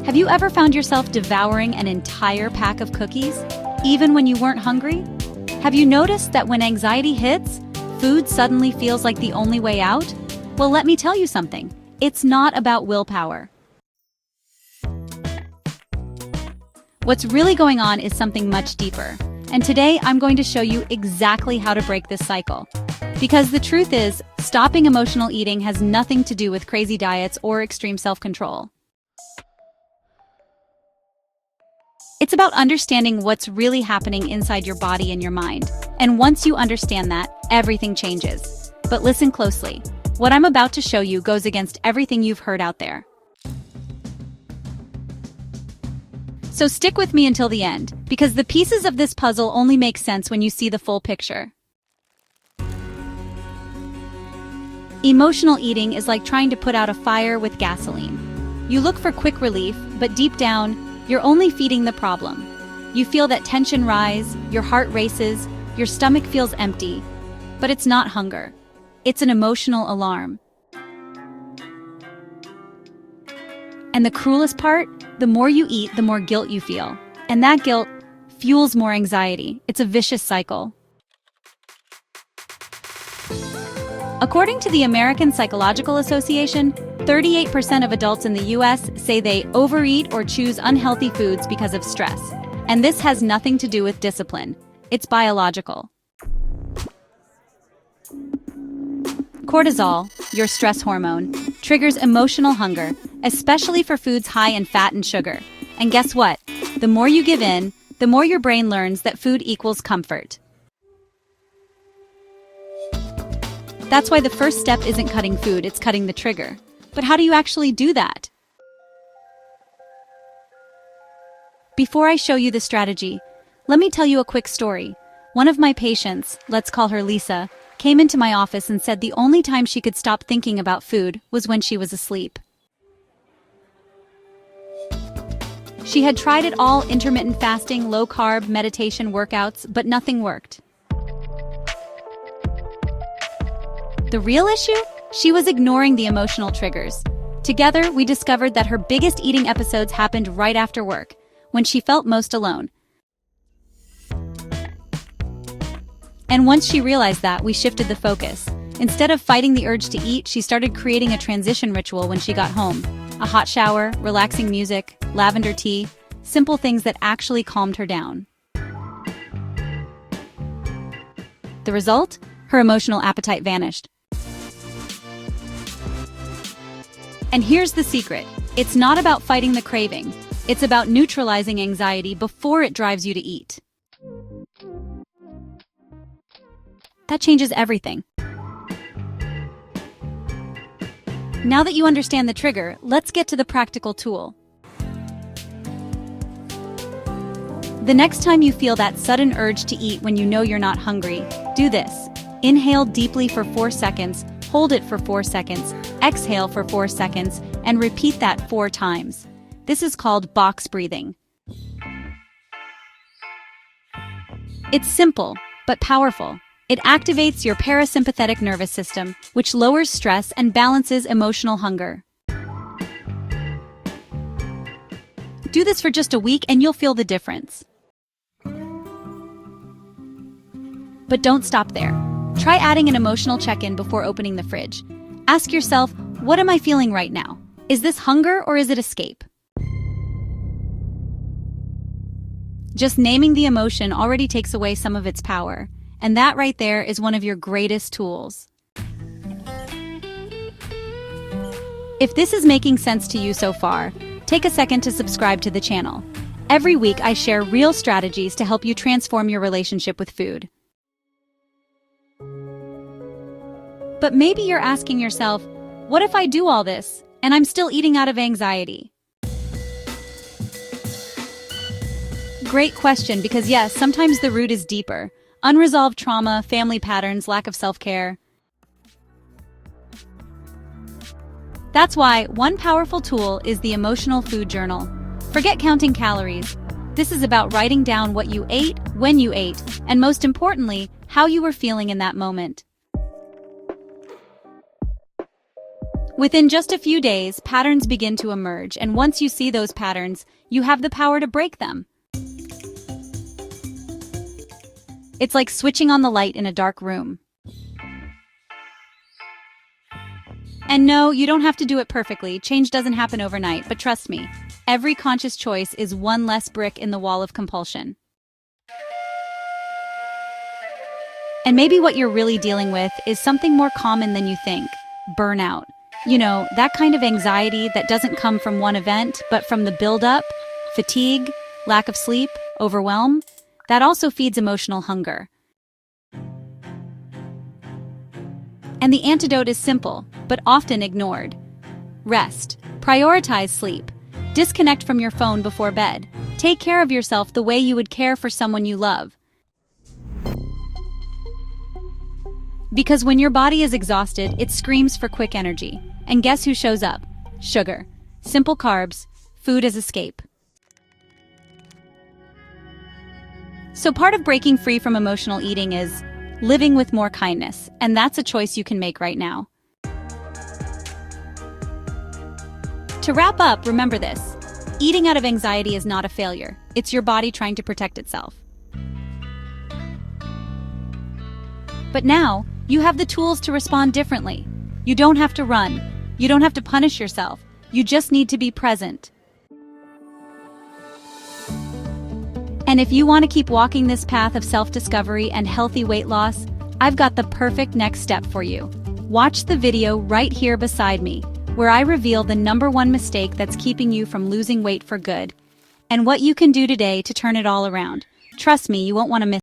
Have you ever found yourself devouring an entire pack of cookies, even when you weren't hungry? Have you noticed that when anxiety hits, food suddenly feels like the only way out? Well, let me tell you something. It's not about willpower. What's really going on is something much deeper. And today, I'm going to show you exactly how to break this cycle. Because the truth is, stopping emotional eating has nothing to do with crazy diets or extreme self-control. It's about understanding what's really happening inside your body and your mind. And once you understand that, everything changes. But listen closely. What I'm about to show you goes against everything you've heard out there. So stick with me until the end, because the pieces of this puzzle only make sense when you see the full picture. Emotional eating is like trying to put out a fire with gasoline. You look for quick relief, but deep down, you're only feeding the problem. You feel that tension rise, your heart races, your stomach feels empty. But it's not hunger. It's an emotional alarm. And the cruelest part? The more you eat, the more guilt you feel. And that guilt fuels more anxiety. It's a vicious cycle. According to the American Psychological Association, 38% of adults in the US say they overeat or choose unhealthy foods because of stress. And this has nothing to do with discipline. It's biological. Cortisol, your stress hormone, triggers emotional hunger, especially for foods high in fat and sugar. And guess what? The more you give in, the more your brain learns that food equals comfort. That's why the first step isn't cutting food, it's cutting the trigger. But how do you actually do that? Before I show you the strategy, let me tell you a quick story. One of my patients, let's call her Lisa, came into my office and said the only time she could stop thinking about food was when she was asleep. She had tried it all: intermittent fasting, low-carb, meditation, workouts, but nothing worked. The real issue? She was ignoring the emotional triggers. Together, we discovered that her biggest eating episodes happened right after work, when she felt most alone. And once she realized that, we shifted the focus. Instead of fighting the urge to eat, she started creating a transition ritual when she got home. A hot shower, relaxing music, lavender tea, simple things that actually calmed her down. The result? Her emotional appetite vanished. And here's the secret. It's not about fighting the craving. It's about neutralizing anxiety before it drives you to eat. That changes everything. Now that you understand the trigger, let's get to the practical tool. The next time you feel that sudden urge to eat when you know you're not hungry, do this. Inhale deeply for 4 seconds, hold it for 4 seconds, exhale for 4 seconds, and repeat that 4 times. This is called box breathing. It's simple, but powerful. It activates your parasympathetic nervous system, which lowers stress and balances emotional hunger. Do this for just a week and you'll feel the difference. But don't stop there. Try adding an emotional check-in before opening the fridge. Ask yourself, what am I feeling right now? Is this hunger or is it escape? Just naming the emotion already takes away some of its power, and that right there is one of your greatest tools. If this is making sense to you so far, take a second to subscribe to the channel. Every week I share real strategies to help you transform your relationship with food. But maybe you're asking yourself, what if I do all this, and I'm still eating out of anxiety? Great question, because yes, sometimes the root is deeper. Unresolved trauma, family patterns, lack of self-care. That's why one powerful tool is the emotional food journal. Forget counting calories. This is about writing down what you ate, when you ate, and most importantly, how you were feeling in that moment. Within just a few days, patterns begin to emerge, and once you see those patterns, you have the power to break them. It's like switching on the light in a dark room. And no, you don't have to do it perfectly. Change doesn't happen overnight, but trust me, every conscious choice is one less brick in the wall of compulsion. And maybe what you're really dealing with is something more common than you think: burnout. You know, that kind of anxiety that doesn't come from one event, but from the buildup, fatigue, lack of sleep, overwhelm. That also feeds emotional hunger. And the antidote is simple, but often ignored. Rest. Prioritize sleep. Disconnect from your phone before bed. Take care of yourself the way you would care for someone you love. Because when your body is exhausted, it screams for quick energy. And guess who shows up? Sugar. Simple carbs. Food as escape. So part of breaking free from emotional eating is living with more kindness, and that's a choice you can make right now. To wrap up, remember this: eating out of anxiety is not a failure. It's your body trying to protect itself. But now, you have the tools to respond differently. You don't have to run. You don't have to punish yourself. You just need to be present. And if you want to keep walking this path of self-discovery and healthy weight loss, I've got the perfect next step for you. Watch the video right here beside me, where I reveal the #1 mistake that's keeping you from losing weight for good, and what you can do today to turn it all around. Trust me, you won't want to miss